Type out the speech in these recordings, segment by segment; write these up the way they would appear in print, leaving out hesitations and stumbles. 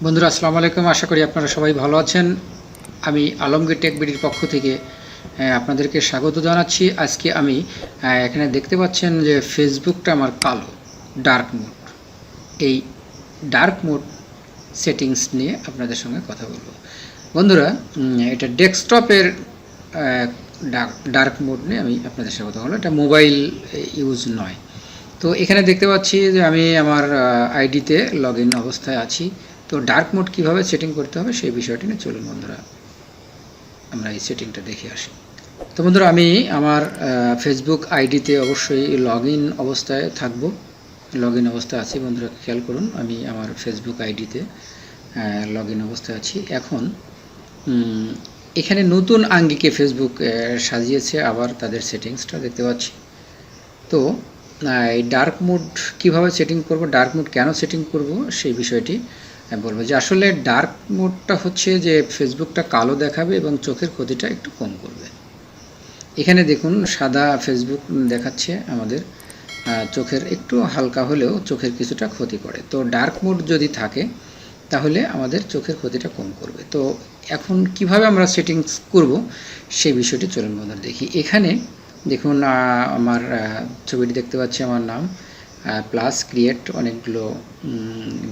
বন্ধুরা আসসালামু আলাইকুম। আশা করি আপনারা সবাই ভালো আছেন। আমি আলমগীর টেক বিডির পক্ষ থেকে আপনাদেরকে স্বাগত জানাচ্ছি। আজকে আমি এখানে দেখতে পাচ্ছেন যে ফেসবুকটা আমার কালো, ডার্ক মোড। এই ডার্ক মোড সেটিংস নিয়ে আপনাদের সঙ্গে কথা বলবো। বন্ধুরা, এটা ডেস্কটপের ডার্ক মোড নিয়ে আমি আপনাদের সাথে কথা বলবো। এটা মোবাইল ইউজ নয়। তো এখানে দেখতে পাচ্ছি যে আমি আমার আইডিতে লগ ইন অবস্থায় আছি। তো ডার্ক মোড কীভাবে সেটিং করতে হবে সেই বিষয়টি নিয়ে চলুন বন্ধুরা আমরা এই সেটিংটা দেখে আসি। তো বন্ধুরা, আমি আমার ফেসবুক আইডিতে অবশ্যই লগ ইন অবস্থায় থাকবো। লগ ইন অবস্থায় আছি বন্ধুরা, খেয়াল করুন আমি আমার ফেসবুক আইডিতে লগ ইন অবস্থায় আছি। এখন এখানে নতুন আঙ্গিকে ফেসবুক সাজিয়েছে, আবার তাদের সেটিংসটা দেখতে পাচ্ছি। তো এই ডার্ক মোড কীভাবে সেটিং করব, ডার্ক মোড কেন সেটিং করব সেই বিষয়টি বলবো। যে আসলে ডার্ক মোডটা হচ্ছে যে ফেসবুকটা কালো দেখাবে এবং চোখের ক্ষতিটা একটু কম করবে। এখানে দেখুন সাদা ফেসবুক দেখাচ্ছে আমাদের, চোখের একটু হালকা হলেও চোখের কিছুটা ক্ষতি করে। তো ডার্ক মোড যদি থাকে তাহলে আমাদের চোখের ক্ষতিটা কম করবে। তো এখন কিভাবে আমরা সেটিংস করব সেই বিষয়টি চলুন বন্ধুরা দেখি। এখানে দেখুন আমার ছবিটি দেখতে পাচ্ছি, আমার নাম প্লাস ক্রিয়েট, অনেকগুলো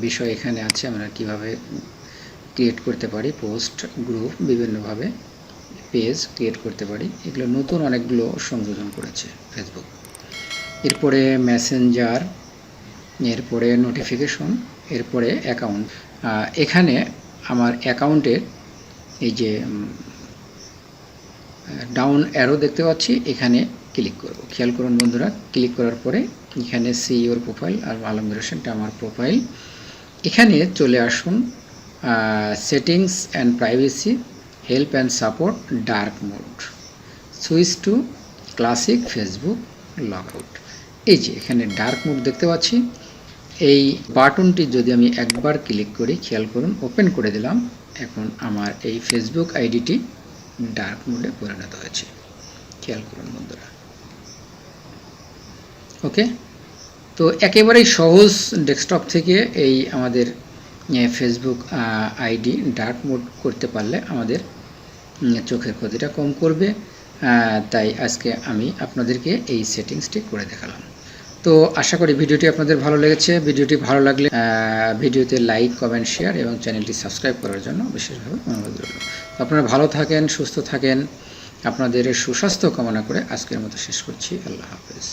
বিষয় এখানে আছে। আমরা কিভাবে ক্রিয়েট করতে পারি, পোস্ট, গ্রুপ, বিভিন্নভাবে পেজ ক্রিয়েট করতে পারি। এগুলো নতুন অনেকগুলো সংযোজন করেছে ফেসবুক। এরপরে মেসেঞ্জার, এরপরে নোটিফিকেশন, এরপরে অ্যাকাউন্ট। এখানে আমার অ্যাকাউন্টের এই যে ডাউন অ্যারো দেখতে পাচ্ছি, এখানে ক্লিক করব। খেয়াল করুন বন্ধুরা, ক্লিক করার পরে এখানে সি ইউর প্রোফাইল আর আলমগীর হোসেনটা আমার প্রোফাইল। এখানে চলে আসুন settings and privacy, help and support, dark mode, switch to classic Facebook log out. এই যে এখানে ডার্ক মোড দেখতে পাচ্ছি। এই বাটনটি যদি আমি একবার ক্লিক করি, খেয়াল করুন ওপেন করে দিলাম, এখন আমার এই ফেসবুক আইডিটি ডার্ক মোডে পরিণত হয়েছে। খেয়াল করুন বন্ধুরা। ওকে, তো একেবারেই সহজ ডেস্কটপ থেকে এই আমাদের ফেসবুক আইডি ডার্ক মোড করতে পারলে আমাদের চোখের ক্ষতিটা কম করবে। তাই আজকে আমি আপনাদেরকে এই সেটিংসটি করে দেখালাম। তো আশা করি ভিডিওটি আপনাদের ভালো লেগেছে। ভিডিওটি ভালো লাগলে ভিডিওতে লাইক, কমেন্ট, শেয়ার এবং চ্যানেলটি সাবস্ক্রাইব করার জন্য বিশেষভাবে অনুরোধ রইল। তো আপনারা ভালো থাকেন, সুস্থ থাকেন, আপনাদের সুস্বাস্থ্য কামনা করে আজকের মতো শেষ করছি। আল্লাহ হাফেজ।